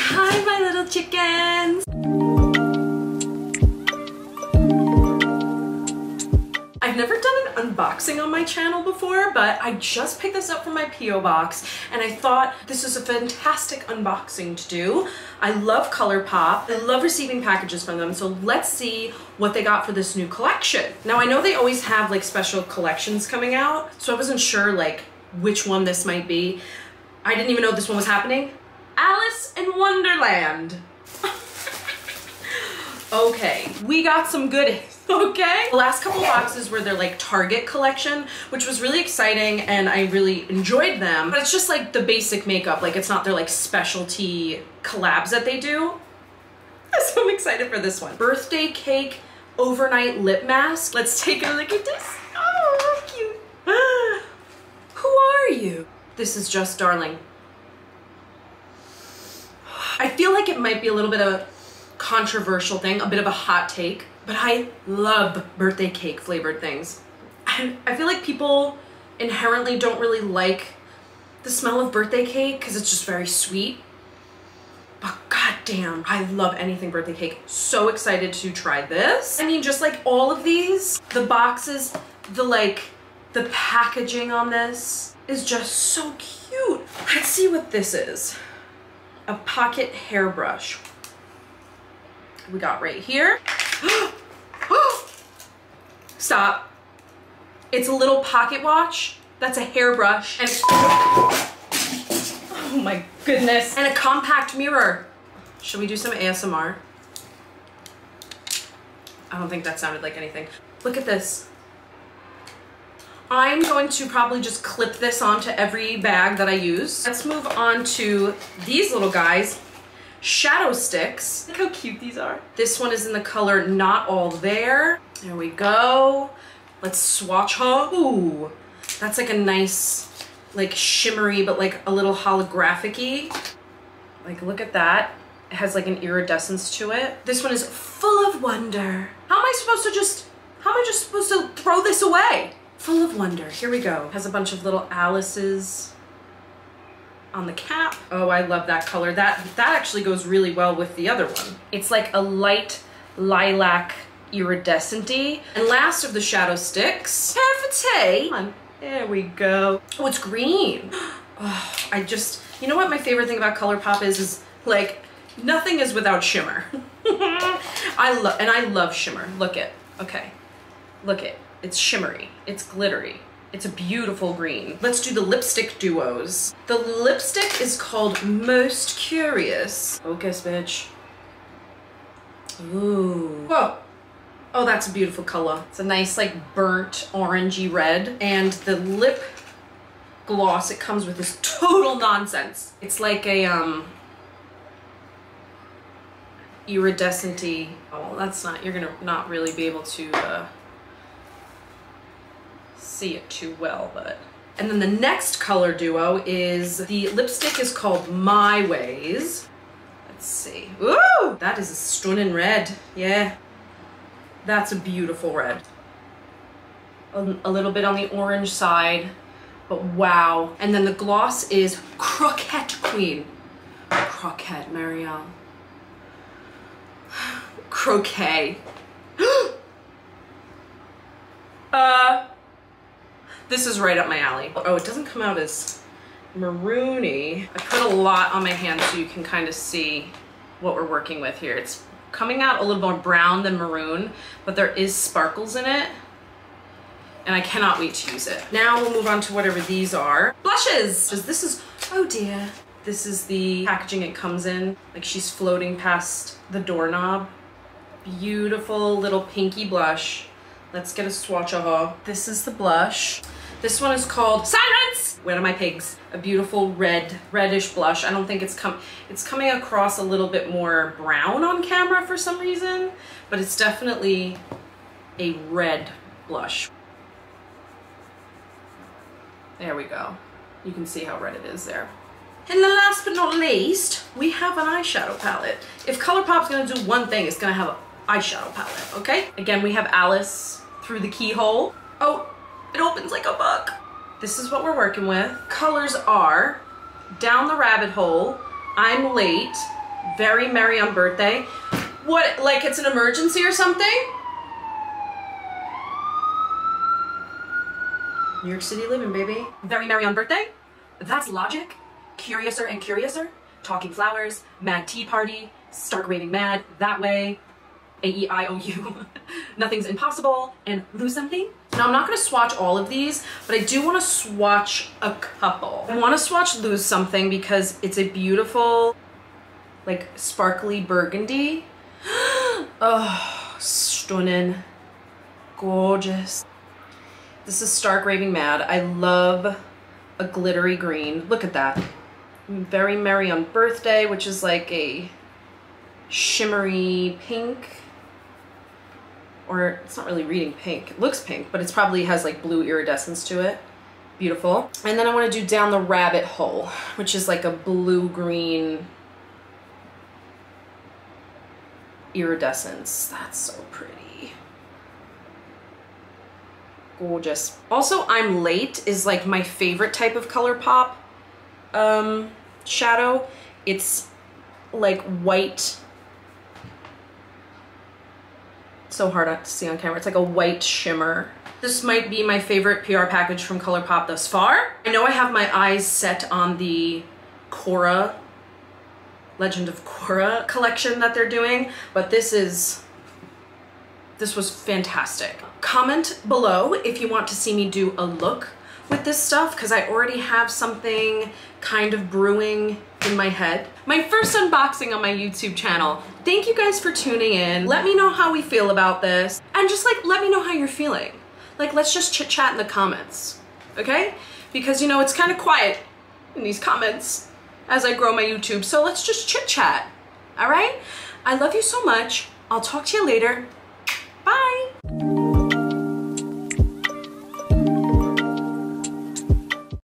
Hi, my little chickens. I've never done an unboxing on my channel before, but I just picked this up from my P.O. box and I thought this is a fantastic unboxing to do. I love ColourPop. I love receiving packages from them, so let's see what they got for this new collection. Now, I know they always have like special collections coming out, so I wasn't sure like which one this might be. I didn't even know this one was happening. Alice in Wonderland. Okay, we got some goodies. Okay. The last couple boxes were their like Target collection, which was really exciting and I really enjoyed them. But it's just like the basic makeup, like it's not their like specialty collabs that they do. So I'm excited for this one. Birthday Cake Overnight Lip Mask. Let's take a look at this. Oh, cute. Who are you? This is just darling. I feel like it might be a little bit of a controversial thing, a bit of a hot take, but I love birthday cake flavored things. I feel like people inherently don't really like the smell of birthday cake because it's just very sweet. But goddamn, I love anything birthday cake. So excited to try this. I mean, just like all of these, the boxes, the packaging on this is just so cute. Let's see what this is. A pocket hairbrush. We got right here. Stop. It's a little pocket watch. That's a hairbrush. And oh my goodness. And a compact mirror. Should we do some ASMR? I don't think that sounded like anything. Look at this. I'm going to probably just clip this onto every bag that I use. Let's move on to these little guys. Shadow sticks. Look how cute these are. This one is in the color Not All There. There we go. Let's swatch her. Ooh, that's like a nice, like shimmery, but like a little holographic-y. Like, look at that. It has like an iridescence to it. This one is full of wonder. How am I just supposed to throw this away? Full of wonder. Here we go. Has a bunch of little Alice's on the cap. Oh, I love that color. That actually goes really well with the other one. It's like a light lilac iridescent-y. And last of the shadow sticks, Perfect. Come on. There we go. Oh, it's green. Oh, you know what my favorite thing about ColourPop is like nothing is without shimmer. I love shimmer. Look it. Okay. Look it. It's shimmery. It's glittery. It's a beautiful green. Let's do the lipstick duos. The lipstick is called Most Curious. Focus, bitch. Ooh. Whoa. Oh, that's a beautiful color. It's a nice like burnt orangey red. And the lip gloss it comes with is total nonsense. It's like a iridescent-y. Oh, that's not, you're gonna not really be able to see it too well, but. And then the next color duo is, the lipstick is called My Ways. Let's see. Ooh, that is a stunning red. Yeah, that's a beautiful red. A little bit on the orange side, but wow. And then the gloss is Croquette Queen. Croquette, Marielle. Croquet. This is right up my alley. Oh, it doesn't come out as maroony. I put a lot on my hand so you can kind of see what we're working with here. It's coming out a little more brown than maroon, but there is sparkles in it. And I cannot wait to use it. Now we'll move on to whatever these are. Blushes! This is, oh dear. This is the packaging it comes in. Like she's floating past the doorknob. Beautiful little pinky blush. Let's get a swatch of her. This is the blush. This one is called Silence! Where are my pigs? A beautiful reddish blush. I don't think it's coming across a little bit more brown on camera for some reason, but it's definitely a red blush. There we go. You can see how red it is there. And then last but not least, we have an eyeshadow palette. If ColourPop's gonna do one thing, it's gonna have an eyeshadow palette, okay? Again, we have Alice through the keyhole. Oh, it opens like a book. This is what we're working with. Colors are Down the Rabbit Hole, I'm Late, Very merry on birthday. What, like it's an emergency or something? New York City living, baby. Very merry on birthday. That's Logic. Curiouser and Curiouser. Talking Flowers. Mad Tea Party. Stark Raving Mad. That Way. AEIOU. Nothing's Impossible. And Lose Something. Now I'm not going to swatch all of these, but I do want to swatch a couple. I want to swatch Lose Something because it's a beautiful, like sparkly burgundy. Oh, stunning. Gorgeous. This is Stark Raving Mad. I love a glittery green. Look at that. Very Merry on Birthday, which is like a shimmery pink. Or it's not really reading pink. It looks pink, but it probably has like blue iridescence to it. Beautiful. And then I want to do Down the Rabbit Hole, which is like a blue-green iridescence. That's so pretty. Gorgeous. Also, I'm Late is like my favorite type of ColourPop shadow. It's like white. So hard to see on camera. It's like a white shimmer. This might be my favorite PR package from ColourPop thus far. I know I have my eyes set on the Korra, Legend of Korra collection that they're doing, but this was fantastic. Comment below if you want to see me do a look with this stuff, because I already have something kind of brewing in my head. My first unboxing on my YouTube channel. Thank you guys for tuning in. Let me know how we feel about this, and just like let me know how you're feeling. Like, let's just chit chat in the comments, okay? Because you know it's kind of quiet in these comments as I grow my YouTube, so let's just chit chat. All right? I love you so much. I'll talk to you later.